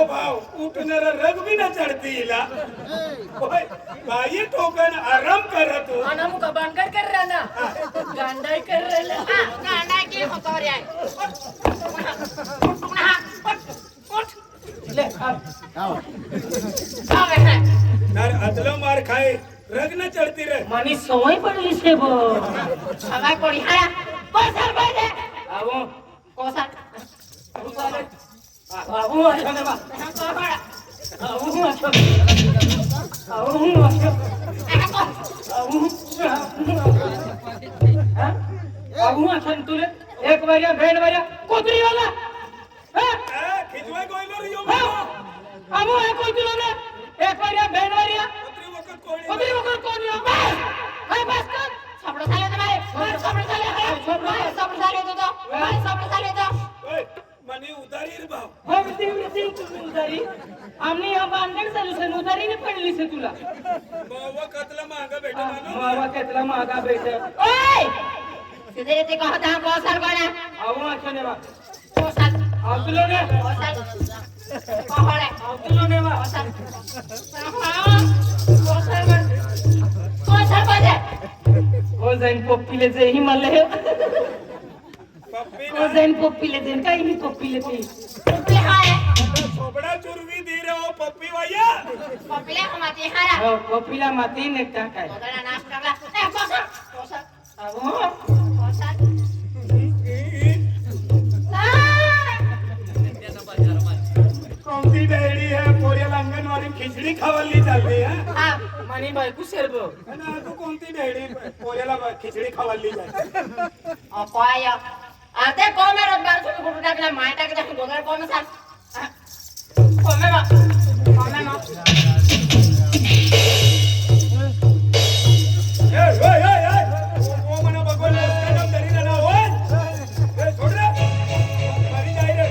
भाव उठणार रग बी न चढती हिला होय बाई टोकन आराम करत हो आणि मुका बांगड कर रहा ना गांडाई कर रहा गांडाई की होतो रे ले नार अदलो मार खाए रग न चढती रे मनी सवय पडली से बो सवय पडी हा कोसर पाहिजे आवो कोसर आवो अच्छा बा आवो अच्छा आवो अच्छा आवो अच्छा तुले एक बारिया भेड़ बारिया कोतरी वाला खिजवाय गोइलो रे यो आवो है कोतरी वाला एक बारिया भेड़ बारिया कोतरी वकर कोणी हाय बस कर सापडा झाले ना मारे सापडा झाले सापडा झाले तो सापडा झाले तो ओय मनी उधारी रे भाव हो ती उधारी आम्ही या बांधण सलूशन उधारीने पडली से तुला बाबा कतला मागा भेटे मानो बाबा केतला मागा भेटे ओय सीधे ते कहता कोसर कोणा आवो अच्छा ने बा कोसर आवतलो ने कोसर पहाडे आवतलो ने बा कोसर कोसर बजे ओ जाईन पप्पीले जे हिमालय पप्पी ओ जाईन पप्पीले देन काही नाही पप्पीले ते पप्पी हाय सोबडा चुरवी दी रे ओ पप्पी वाया पप्पीले माती हारा हो पप्पीला माती ने टाकाय ओदरा नाश करला ए कोसर कोसर आवो कोसर कोणती डेडी है पोऱ्याला अंगणवाडी खिचडी खावाली चालली है हां मनी बायको शेरबो ना तू कोणती डेडी पोऱ्याला खिचडी खावाली जाते अपाय आता कोमे रब्बार तुम्ही कुठे टाकला माय टाकला गोदर कोमे सांग कोमे मा ए ओ मना भगवान उसका नाम धरी ना ओय ए छोड़ रे मरी जाई रे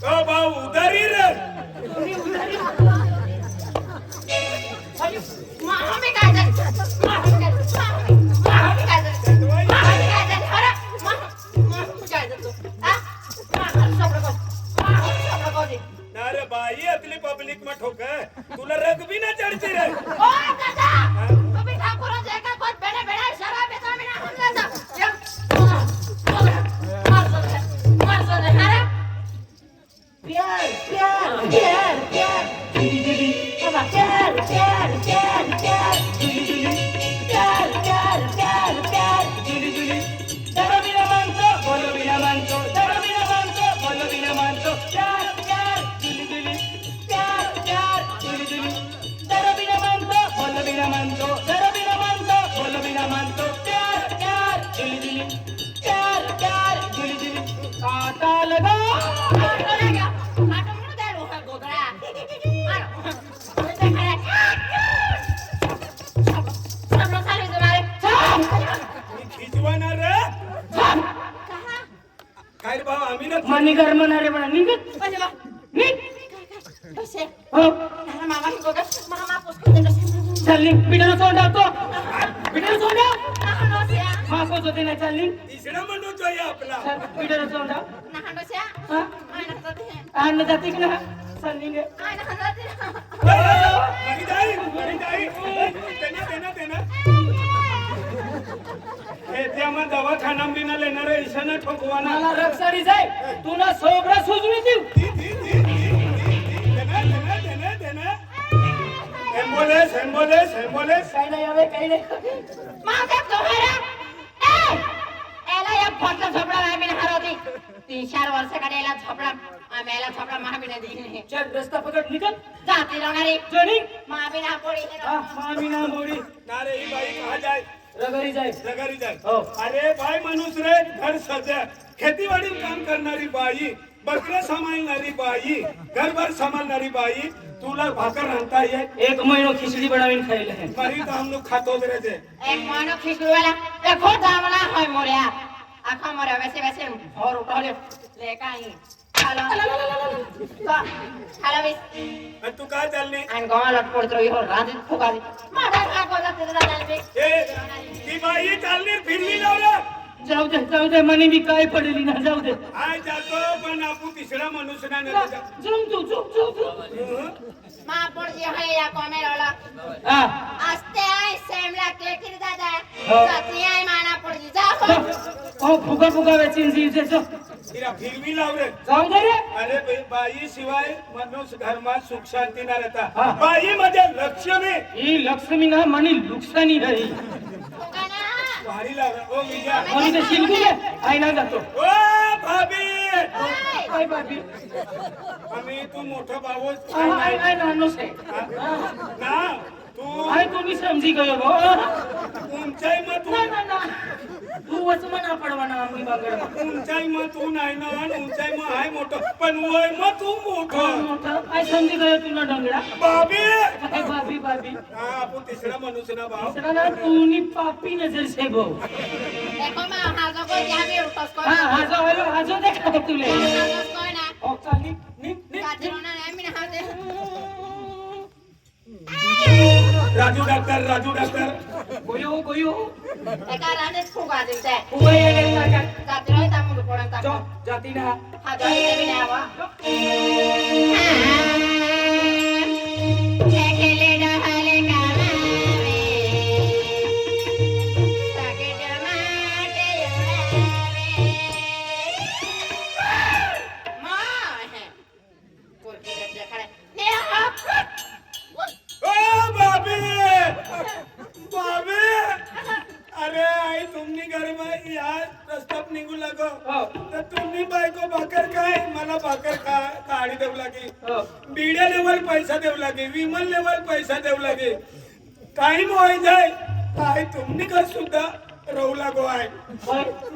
ओ भाऊ उधारी रे ना रे बाई अतली पब्लिक में ठोके तुला रग भी ना चढ़ती रे मनी घर मनारे बना निघत निघ हो चालली पिढीला सोंडावतो पिढीला सोंडाव माफच होते ना चालली तिसरा म्हणून જોઈએ आपला पिढीला सोंडाव अन्न जाते की ना चालली ने मरी जाई देना हे त्यामध्ये दवाखाना बिना लेणार ईशाना ठोकवाना मला रक्षारी जाय तू ना सोबरा सुजवी देऊ देना एम्बुलेंस काही नाही हवे काही नाही माझा तुम्हाला एला या फोटो झोपडा आम्ही हरवती 3-4 वर्ष काढेला झोपडा आम्हाला झोपडा महाबिना दिली चल रस्ता पकड निकल जाती राहणारी जोनी महाबिना पोळी मामीना मोडी नारे ही बाई कहा जाए रगरी जाए हो अरे भाई मनुष्य रे घर सजा खेतीवाडी काम करणारी बाई बकरा सांभाळणारी बाई घरभर सांभाळणारी बाई तुला भाकर आणता येत एक महिनो खिचडी बनावीन खायला है मरी तो हम लोग खातो रे ते एक महिनो खिचडी वाला देखो दामला होय मोऱ्या आखा मोऱ्या वैसे और उठवले ले काय हॅलो तू काय चालली आणि गावाला पडतो हो रांदीत फुगाली माडा का जाते जाणार मी. ती बाई चालली फिरली लावलं जाऊ दे म्हणे मी काय पडली ना जाऊ दे आय जातो पण आपू तिसरा मनुष्य नाही ना त्याचा. झुम मा पडजी आहे या कॉमेराला हा असते आहे सेमला केकिर दादा हो. जाती आहे माना पडजी जा ओ फुगा वेचीन जीवचे तिला फिरवी लाव रे जाऊ दे रे अरे बाई शिवाय मनुष्य घरमा सुख शांती ना हा. रहता बाई मध्ये लक्ष्मी ही लक्ष्मी ना म्हणी लुकसानी रही भारी लाव ओ विजया म्हणी ते शिलकी आई ना जातो ओ भाभी काय बाबी आम्ही तू मोठा भाऊच आई नानो से ना तू आई तुम्ही समजी गयो भो उंचाई मग तू ना तू वच मना पडवाना आम्ही बागड उंचाई मग तू नाही ना आणि उंचाई मग आहे मोठं पण वय मग तू मोठं आई समजी गयो तुला डंगडा भाभी काय बाबी हा आपण तिसरा मनुष्य ना भाऊ सरा ना तूनी पापी नजर से भो देखो मा हा जो को या भी उठस को हा आजो देखा तुले को ना ओ चाली नी काजरोना नाही मी हा दे राजू डॉक्टर गोयो एका रानेच फुगा देते उवे ये का काजरो तामुल पडन ता जो जाती ना हा जो ये भी ना वा खेले डहाले कामावे ताके जमाटे योडावे मा है कोरकी दे खड़े ने ओ भाभी भाभी अरे आई तुम्ही घर में या रस्त्यात निघू लागो तर तुम्ही बायको भाकर काय मला भाकर काढी देऊ लागे बिड्या लेवल पैसा देऊ लागे विमल लेवल पैसा देऊ लागे टाइम होई जाय काय तुम्ही घर सुद्धा राहू लागो आहे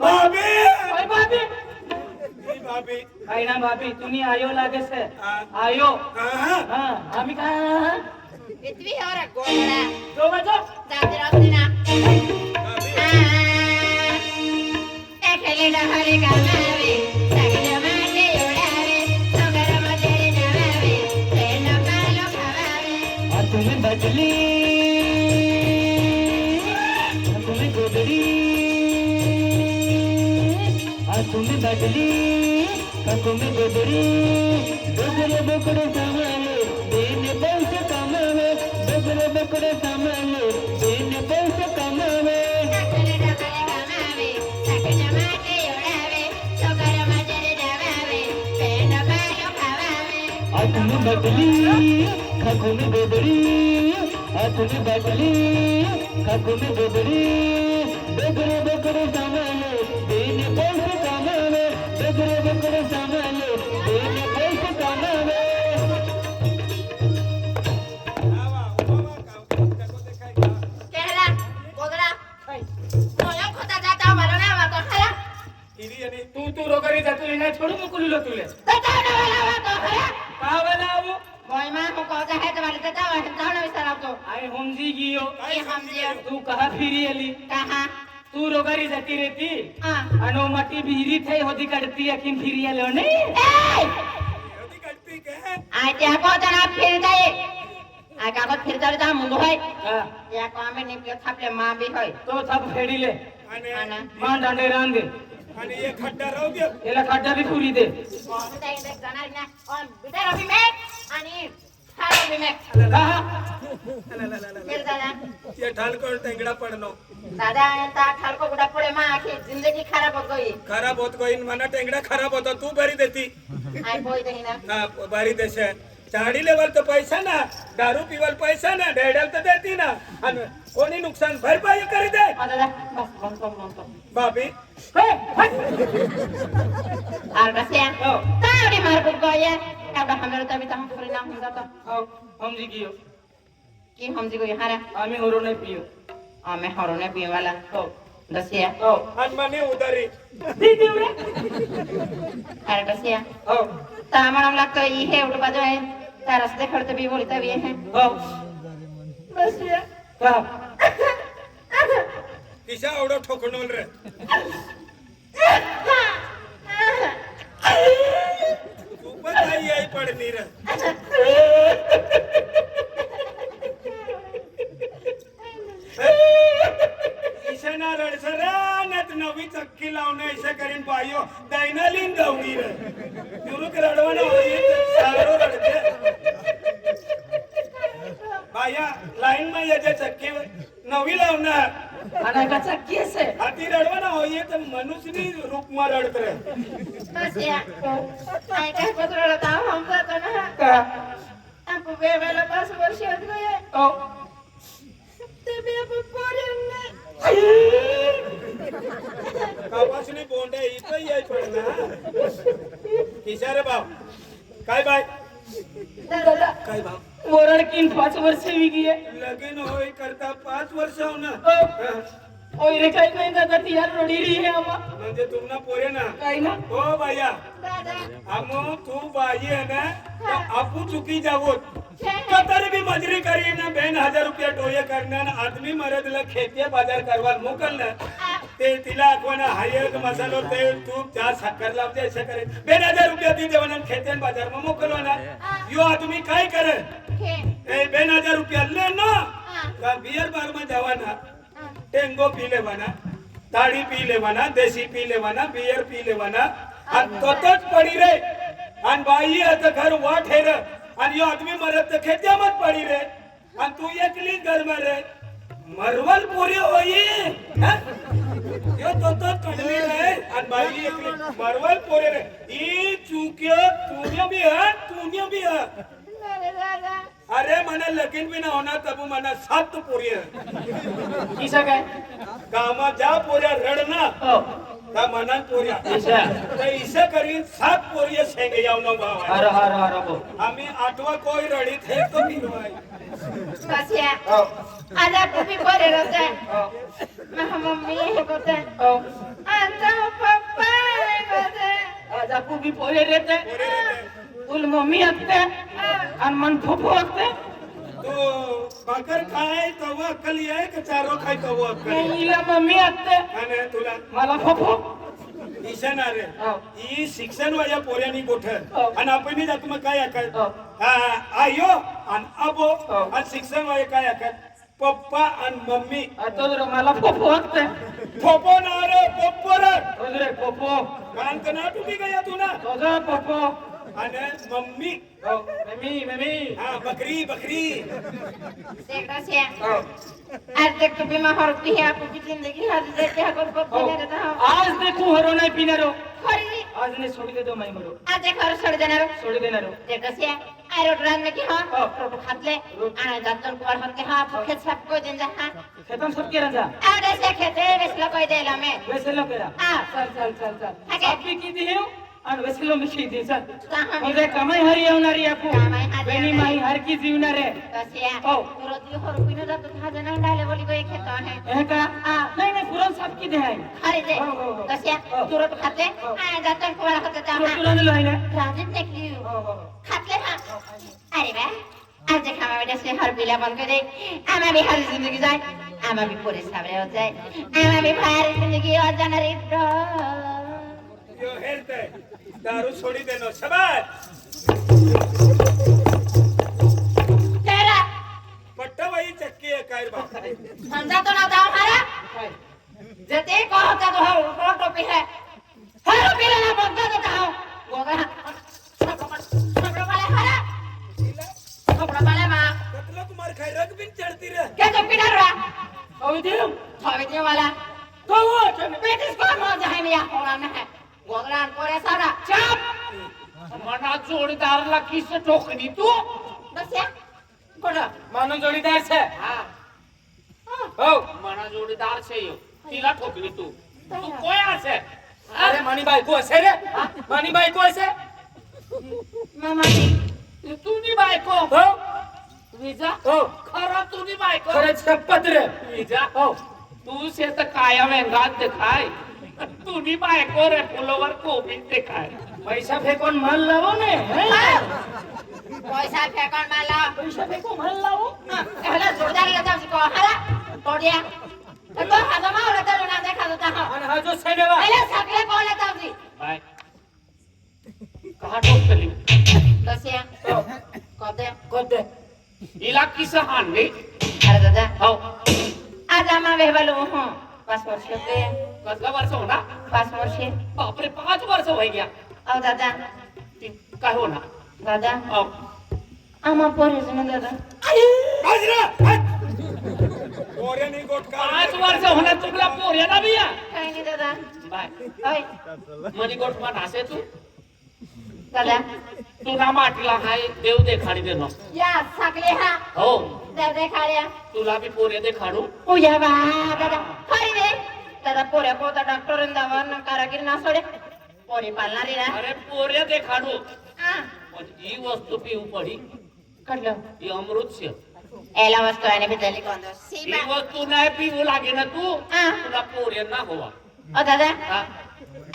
भाभी ओय बाबी ई भाभी काय ना बाबी तुम्ही आयो लागे से हाँ. आयो हा हा आम्ही काय इतवी और गोड़ा जो बजो जाते रास्ते ना भाभी खेले डहाले कामावे ताके जमाटे योडावे सगर मजेरे नवावे तेना पालो खावावे तुम्हें बदली तुम्हें गोदड़ी तुम्हें बदली तुम्हें गोदड़ी बकरे सामाले दिन पैसे कमावे बकरे सामाले दिन पैसे कमावे खेले डहाले कामावे ताके जमाटे योडावे सगर मजेरे नवावे तेना पालो खावावे तुम्हें बदली तुम्हें गोदड़ी तुम्हें बदली तुम्हें गोदड़ी बकरे सामाले दिन पैसे कमावे बकरे सामाले दिन पैसे कमावे केहरा गोदड़ा मोयो खोता जाता वाला ना वा तो हला तू रोगरी जातुली नाही छोडू मुकुलीलो तुले तता ना वाला वा तो हला का बनावू कोई मां को कहता है तो वाले तता वा तो ना विचारा तो आई हमजी गियो ये हम जे तू कहा फिरी आली कहां तू रोगरी जाती रहती हां अनो मटी बिहरी થઈ होदी काढती अखिन फिरी आलो नाही आय त्या को जना फिर जाए आय का को फिर जाए ता मुंडो है हा, या को आमे नि पियो थापले मां भी है तो थाप फेडीले आना मान दांडे रांदे आणि एक खड्डा राहू दे एला खड्डा बी पुरी दे कोण ते इंडेक्स जाणार ना और बिटर अभी मैं आणि थारो भी मैं फिर जाना ये ठालकोट टेंगड़ा पड़नो दादा ता ठाल को गुडा पड़े मां आखी जिंदगी खराब हो गई खराब होत गई मना टेंगड़ा खराब होता तू बरी देती आय बोई दही ना हा बरी देशे चाडी लेवल तो पैसा ना दारू पीवल पैसा ना ढेडल तो देती ना आणि कोणी नुकसान भरपाई करी दे दादा बस बस भाभी Argasia. Tahu di mana pun kau ya. Kau dah hamil tapi tak hamil pernah hamil tak. हाव हमजी गियो Kim hamil juga hara. आम्ही होरो नाही पियो Ame horone piwala. हो Dasia. हो आणि मने उदारी दी देवरे Argasia. हो Taman am lak to ihe udah baju hai. Taras de kharte भी बोलता भी है. हो Dasia. का तिशा एवढं ठोकणोल रे खूपच आई पडली रे रडसरानत नवी चक्की लावणं ऐसा करीन बायो दैनलिन दवडी रे दुरुक रडवणं होईल सारो रडते बाया लाईन मा याच्या चक्की नवी लावणार आणि का चक्की असे हाती रडवणं होईल तर मनुष्यनी रूप मा रडत रे तसे काय काय पत्र हम जातो ना का आपण वेळेला 5 वर्ष होत गए हो ते बी आपण पोरांना कापासनी बोंडे इथं याय पडना किशारे भाव काय बाय दादा काय भाव वरण किन 5 वर्ष विगी आहे लगीन होई करता 5 वर्ष होणं ओय रे काय काय दादा ती यार रोडी री है आमा म्हणजे तुम्हाला पोरे ना काय ना हो बाया दादा हम तू बाई है ना तो आपू चुकी जावोत कतर भी मजरी करी ना 1000 रुपया टोये करना ना आदमी मरद ल खेतिया बाजार करवा मोकल ना ते तिला आखवाना हायक मसालो तेल तूप चहा साखर लावते असं करे 1000 रुपया दी देवाना खेतियन बाजार में मोकलवाना यो आदमी काय करे ए 1000 रुपया ले ना का बियर बार में जावाना टेंगो पी लेवाना ताड़ी पी लेवाना देसी पी लेवाना बियर पी लेवाना आणि तोच पडी रे आणि बाई आता घर वाट है रे आणि यो आदमी मरत तर खेत्यामत पडी रे आणि तू एकली घर में रे मरवल पुरी होई हा? यो तोच कडली रे आणि बाई एकली मरवल पुरी रे ई चुक्यो तूने भी है दादा अरे मने लगीन भी ना होना तब मना 7 पुरी है किसा काय कामा ज्या पोऱ्या रडना हो त्या मनात पोऱ्या ऐसा तर इसे करीन 7 पोरिया शेंगे यावनो भाव आहे. हर हर हर बो आम्ही 8वा कोई रडीत हे तो फिरवाय तसे हो आज आपण बी बरे रहते हो महा मम्मी हे बोलते हो आता पप्पा हे बोलते आज आपू भी पोरे रहते पोरे रहते. उल मम्मी असते आणि मन फुफू असते तो भाकर खाय तव अक्कल आहे का चारो खाय तव अक्कल आहे? इला मम्मी असते आणि तुला मला फुफू ईशान अरे हो. ई शिक्षण वाया पोऱ्यानी गोठ हो. आणि आपण जात मग काय अकल हो. आयो आणि अबो हो. आणि शिक्षण वाया काय अकल पप्पा आणि मम्मी आता मला फुफू असते फोपो ना रे पप्पो रे रे फुफू कान कना टुकी गया तू ना तुझा फुफू आणि मम्मी हो मम्मी हा बकरी बकरी देखा से हो आज तक तो बीमा होती है आपको की जिंदगी हर देखे हर को हो देने रहता हूं आज देखू हरो नाही पिणारो खरी आज ने सोडी दे दो माई मरो आज देख हर छोड़ देना सोडी देणारो देखा से आरो ड्रान में की हां हो. प्रोटो खातले आना जातन को हर के हां खेत सब को दिन जा हां खेतम सब के रंजा आडे से खेते वेसला कोई देला में वैसे लो केरा चल आगे. आपली किती हेव आणि वैसे लो मिशी दे चल कहां म्हणजे कमाई हरी येणारी आपू कमाई हरी बेनी माई हर की जीवणार आहे तसे हो. रोटी हर कोई जातो था जना डाले बोली कोई खेता है हे का नाही पुरण सब की दे आहे खरी दे हो, हो, हो. तसे हो. तू रोटी खाते आना जातन को हर होता था तुरंत लो आहे ना राजीत देखली हो हो खातले हां अरे बा आज देखा मैं बेटा से हर बिला बन के दे आमा भी हर जिंदगी जाए आमा भी पूरे साबरे हो जाए आमा भी भारी जिंदगी हो जाना रे यो हेरते दारू सोडी देनो शबाश तेरा पट्टा बाई चक्की आहे काय बा समझा तो ना था हमारा जते को होता तो हो को टोपी है हर बिला ना बन के देता हूं गोगा सबरो वाले हरा सबरो वाले मां कतला तुम्हार खाय रग बिन चढ़ती रे क्या तो पिना रहा अవి देव हवे वाला तो वो चल पेटिस को मौज है मिया होना ना है गोगरान कोरे सारा चाप मना जोडीदारला किस टोकनी तू बस या कोड़ा मानो जोडीदार છે हां हो माना जोडीदार છે યો तिला ठोकली तू तू कोया છે अरे मानी बायको असे रे मानी बायको असे मामा जी तुनी बायको हो विजा हो खरा तुनी बायको खरे छपत रे विजा हो तू से तर काया वेंगात देखाय तुनी बायको रे फुलोवर कोबीन देखाय पैसा फेकून मन लावो ने पैसा फेकन माला पैसा फेकून मन लावो पहले जोरदार लेता उसको हरा तोड़िया तो हदमा उड़ता जो ना देखा देता हां आणि हा जो सेनेवा पहले सकले कौन लेता उसी बाय कहा ठोकली दसिया कोते इला किस हांडी अरे दादा हो आज आमा वेहवालो हूं 5 वर्ष होते. कसला वर्ष होणार 5 वर्षे. बापरे 5 वर्ष होई गया अहो दादा काय होणार दादा आम्हा पोरेच ना दादा. पोऱ्याने गोटका 5 वर्ष होणार तुला पोऱ्या ना बिया काय नाही दादा. बाय होय मनी गोट मान असे तू दादा. तू ना माटला हाय देव देखाडी देनो या साकले हा हो दादा खाड्या. तुला बी पोरे देखाडू उया बा दादा खरी रे दादा पोऱ्या कोता डॉक्टर दावा न कारागीर ना सोडे पोरी पालणारी ना. अरे पोरे देखाडू हा पण ही वस्तू पिऊ पडी कडलं ही अमृत शे एला वस्तू आहे बिदली कोण ही वस्तू नाही पिऊ लागे ना तू हा. तुला पोरे ना हवा ओ दादा हा?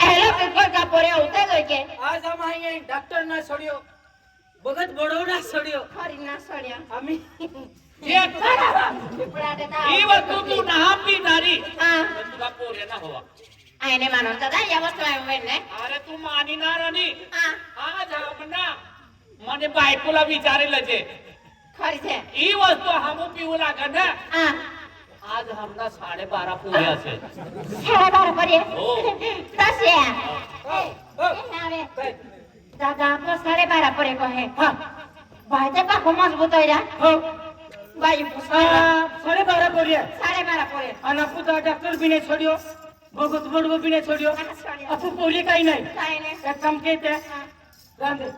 एला पेपर का पोऱ्या होते जो के आज हम आएंगे डॉक्टर ना छोड़ियो भगत बड़ौदा छोड़ियो खरी ना सोड्या आम्ही ये पिपळा देता. ही वस्तू तू ना पिणारी हा पण तुला पोरे ना हवा आईने मानून दादा या वस्तू आहे वेने. अरे तू मानिनार आणि हा आज हमना मने बायकोला विचारेल जे खरी छे. ही वस्तू हमू पिऊ लागा ना हा आज हमना 12:30 पोरे असेल 12:30 पर्यंत. हो. तसे काय दादा आपलं 12:30 पर्यंत आहे. हा बायते पाखो मजबूत आहे हो बाई पुसरा 12:30 बोलिए 12:30 पर्यंत. और आपको तो डॉक्टर भी नहीं छोड़ियो भगत बड़ो भी नहीं छोड़ियो आपको बोलिए कहीं नहीं काय नाही एक काम कहते गांधी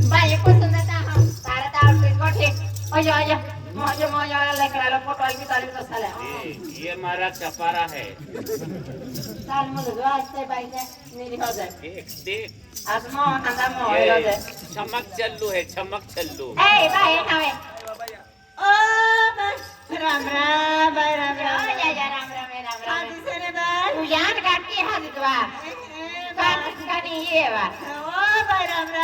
बाई पुसून देता हा 12:30 कोठे अयो अयो माझ्या लेकराला पोटवाल की चालू तसाला. ये हमारा चपारा है चाल मुलं जो असते बाईचे निरी हो जाय. देख आज मो हांदा मो ये हो जाय. चमक चल्लू है चमक चल्लू ए बाई हावे ओ राम राम बाई राम राम. या राम राम राम राम. हाथी से ने बाय तू यान काटती हात तुवा काटी ये वा. ओ बाय राम ओ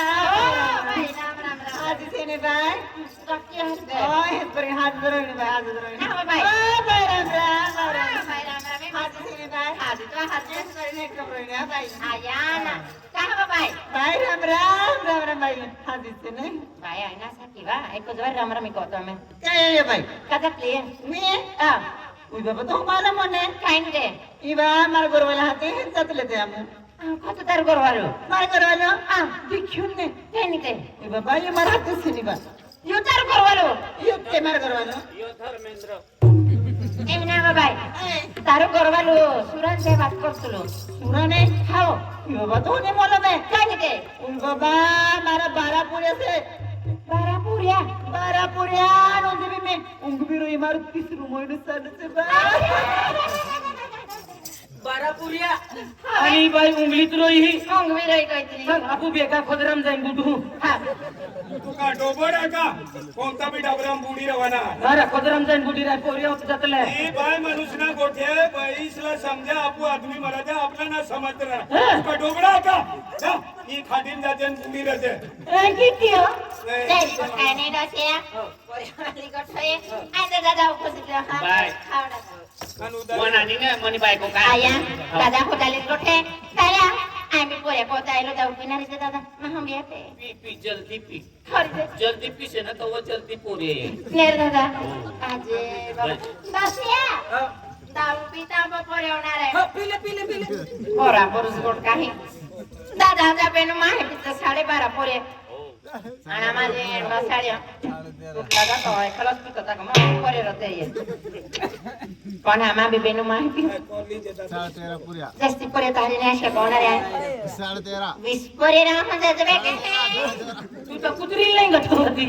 राम बाई राम राम राम. हाथी से ने बाय काटती हात दे. ओ हे पर हाथ बरो ने बाय हाथ बरो ने ना बाई. O by Ram Ram O by Ram Ram. हाथी से ने बाय हात तो हात दे. ने कमरो ने बाय आयाना का बाई. बाय राम राम राम राम बाय हाथी से ने बाई आहे ना साठी वा एक जोर राम राम करतो मी. काय ये बाय कदा प्ले मी आ उई बाबा तो मला मने काय दे इबा मार गोरवाला हाते जातले ते आम्ही कत तर गरवालो मार गोरवाला आ देखून ने काय नाही ते उई बाबा ये मार हाते से निबा यू तर गरवालो ये ते मार गोरवाला यो धर्मेंद्र एमना बाई तारो गरवालो सुरज से बात करतलो सुराने हाओ उई बाबा तो ने मोला में काय नाही ते उई बाबा मारा 12 पुरे से बारापुरिया 12 पुरे नोंदी भी में उंग भी रोई मार 30 रुमोइन सन से बा 12 पुरिया आणि बाई उंगलीत रोई ही मग मी रही काहीतरी मग आपू बेका खोदराम जाईन बुडू हा तू का डोबड आहे का कोणता बी डाबराम बुडी रवाना मारा खोदराम जाईन बुडी राय पोरिया होत जातले ही बाय माणूस ना गोठे बाईसला समजा आपू आदमी मला द्या आपला ना समजणार हा. तू का डोबडा आहे का जा, ही खाटीन जाते आणि बुडी राहते ए किती हो नाही काय नाही रसिया पोरी गठोय आय दादा उपस्थित हा बाय. खावडा आणि उद्या मनानी ना मनी बायको काय आया दादा होताले गठे काया आम्ही पोऱ्या कोतायलो जाऊ किनारी ते दादा ना हम येते पी पी जल्दी पी खरी जल्दी पी से ना तो वो जल्दी पोरे नेर दादा आजे बाबा रसिया दारू पिता पोरे होणार आहे पिले पिले पिले पोरा बरोस गोट काही दादा जा बेनु माहे पिता 12:30 पोरे आणि माझे बसाड्या दादा तो आहे खलास पिता का मग पोरे रते ये पण आम्हा बेनु माहे पि कॉलनी देतात 13.5 पुऱ्या जास्ती पोरे तारी नाही शिकवणार आहे 13.5 20 पोरे राम जाजबे के तू तर कुत्री नाही गठवती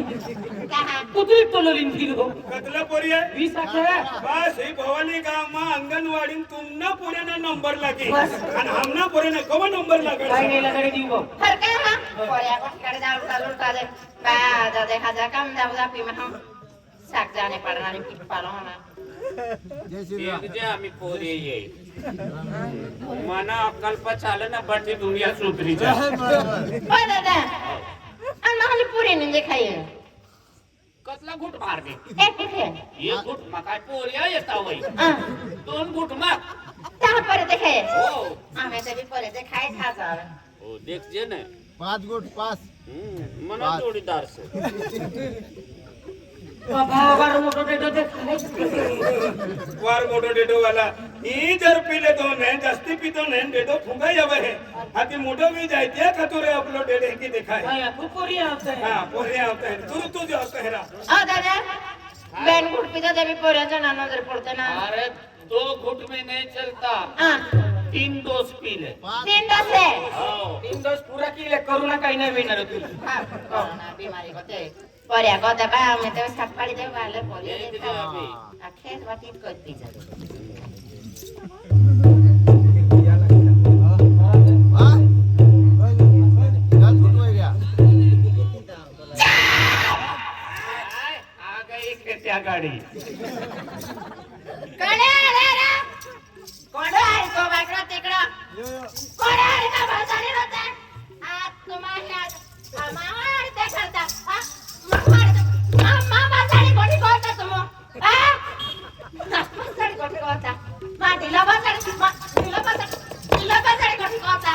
कहा कुत्री टोललीन फिरो कतला पोरी आहे 20 आखे बस ही भवानी गाव मा अंगणवाडी तुमना पुऱ्याना नंबर लागे आणि हमना पुऱ्याना कवा नंबर लागे काय नाही लगडे दिवो हर का हा पोऱ्या कोठकडे जाऊ चालू दे बा दादा खाजा काम जाऊ जा पि महा साक जाने पडणारी पीठ पालो ना जय श्रीराम एक जे आम्ही पोरे ये मना अक्कल्प चाले ना बड़ी दुनिया सुधरी जा ओ दादा आणि माझी पुरी म्हणजे खाई कसला घुट मार दे एक कुठे ये घुट मकाय पोरिया येता वय आ 2 घुट मार ता परत खाय हो आम्ही तरी परत खाय खाजा हो देख जे ने 5 गुट पास मना जोडीदार से बाबा मोठो डेटो देखाय वार मोठो डेडो वाला ई जर पीले तो नहीं जास्ती पीतो नहीं डेडो फुंगा जावे है आती मोटो भी जायते खतुरे अपलो डेडे की दिखाए हां पुपोरी आता है हां पोरे आता है तू जो कहरा ओ दादा बेन गुड पिता देवी पोऱ्याचा नजर पडते ना अरे 2 घुट में नहीं चलता हां 3 डोस पी ले 3 डोस है हाँ। 3 डोस पूरा केले करू ना काही नाही मिळणार तुला हां कोरोना बीमारी होते पोऱ्या को दबा मैं तो सपड़ी दे वाले पोरे एक दे अभी आखे वाटी करती जा हा? जात कुठं वैऱ्या? आ गई खेत्या गाड़ी कडे रे रे कोण आहे तो बाकडा तिकडा यो, यो. कोण आहे का भाषाने होते आज तुम्हाला मामार ते करता मामा साडी कोणी कोणता तुम साडी कोणी कोणता माटीला बसाडी तिला बसाडी कोणी कोणता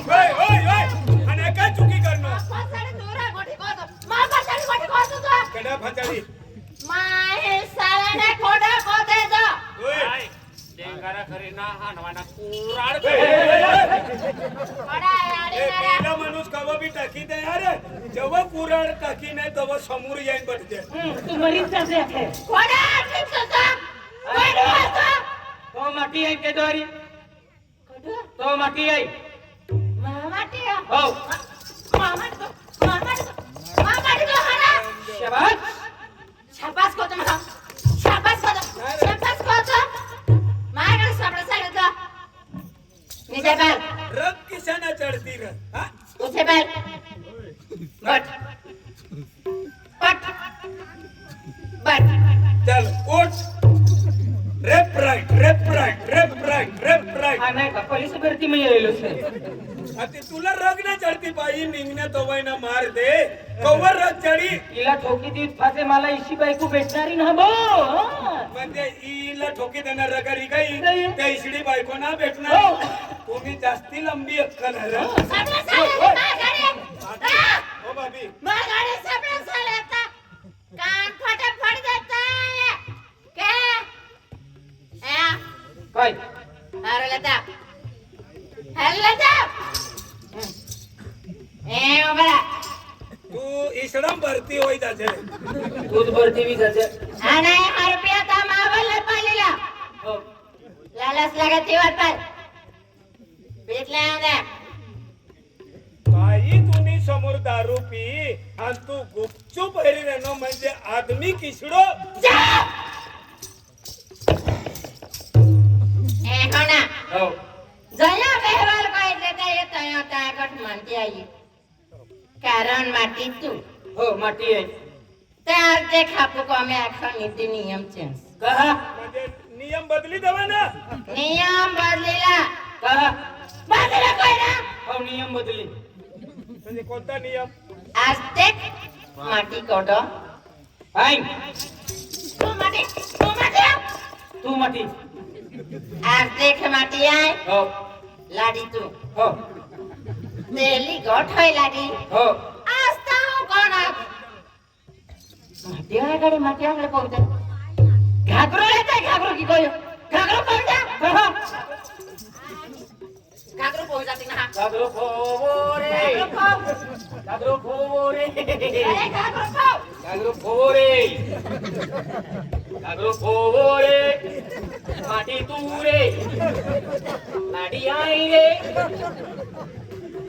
ओए ओए ओए अने काय चुकी करनो बसाडी दूरा कोणी कोणता मामा साडी कोणी कोणता तू केडा फचाडी माहे सालाने कोडा कोदे जा ओए डेंगारा करे ना हानवाना कुराड कोडा याडी ए मारा पहिला माणूस कवा बी टाकी दे अरे जेव्हा कुराड टाकी नाही तेव्हा समोर येईन बटते तू मरीच जाते आहे कोडा ठीक होता कोण होता तो माटी आहे केदवारी कोडा तो माटी आहे मामा टिया हो मामा तो हरा शाबास शाबास को तुम शाबास को तो मागर सबड़ सड़ता नीचे बैठ रग किशाना चढ़ती रह हाँ? उसे बैठ बैठ बैठ चल उठ rape right rape right rape right rape right हा नाही का पोलीस भरती मी येलो सर आता तुला रग ना चढती बाई निघण्या तवय ना मार दे कवर रग चढी तिला ठोकी देत फासे मला इशी बायको भेटणारी ना भो म्हणजे ईला ठोकी देणार रगारी काही नाही. त्या इशडी बायको ना भेटणार तुम्ही जास्ती लंबी अक्कल आहे रे. सबड़ साले मागारे हो बाबी मागारे सबड़ साले था कान फटे फट देता है क्या काय अरे लेता ए ओबरा तू इशडम भरती होई जाते दूध भरती बी जाते आना रुपया था मावल पालीला हो लालच लगती वाटत भेटले आंदे बाई तुम्ही समोर दारू पी आणि तू गुपचूप हरी रेनो म्हणजे आदमी किसडो जा ए होना हो जया बेहवाल को એટલે તે તયો તાકટ માનતી आई कारण माटी तू हो माटी आहे त्यार ते खापू को आम्ही आखा नीती नियम चेंज कहा म्हणजे नियम बदली देवा ना नियम बदलीला कहा बदला कोई ना हो नियम बदली म्हणजे कोणता नियम आज ते माटी कोडो हाय तू माटी तू माटी आज देख माटी आय हो लाडी तू हो तेली गोठ होय लाडी हो आज ताऊ कोण माटी आय गाडी माटी आकडे पोहते घागरो येते घागरो की कोय घागरो पोहता कहा घागरो पोह जाती ना गागरो फोरे गागरो फोरे अरे घागरो पोह गागरो फोरे गागरो फोरे माटी तू रे लाडी आई रे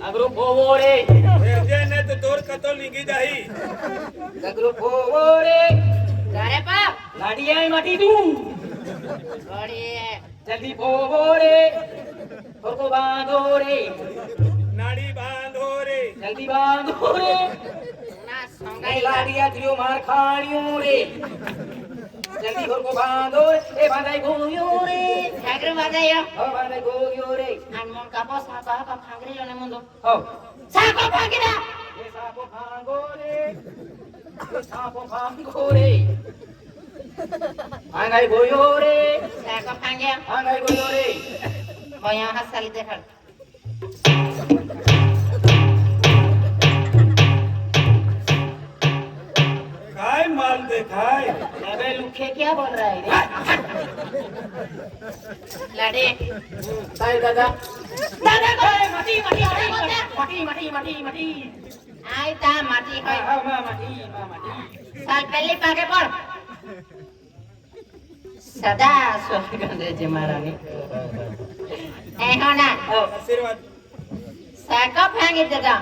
गागरो फोरे ने तो तोर कतो निघी जाई गागरो फोरे अरे बाप लाडी आई माटी तू बड़ी जल्दी फोरे और को बांधो रे नाडी बांधो रे जल्दी बांधो रे ना नहीं संगाई लाडिया दियो मार खाड़ियों रे जल्दी घर को बांधो ए बांधाई गोयो रे घागरो बजायो हो बांधाई गोयो रे अनमोल का बस का फांगरी लोने मुंदो हो साको फांगिदा ये सापो भांगो रे ये सापो भांगो रे बांधाई गोयो रे साको फांगे बांधाई गोयो रे बोया हसली देखल काय माल देखाय अबे लुखे क्या बोल रहा है रे लड़े काय दादा दादा को मटी मटी मटी मटी मटी मटी आई ता मटी होय माटी साल पहले पाके पड़ सदा स्वर्ग दे महारानी ए होना आशीर्वाद साको फेंगे दादा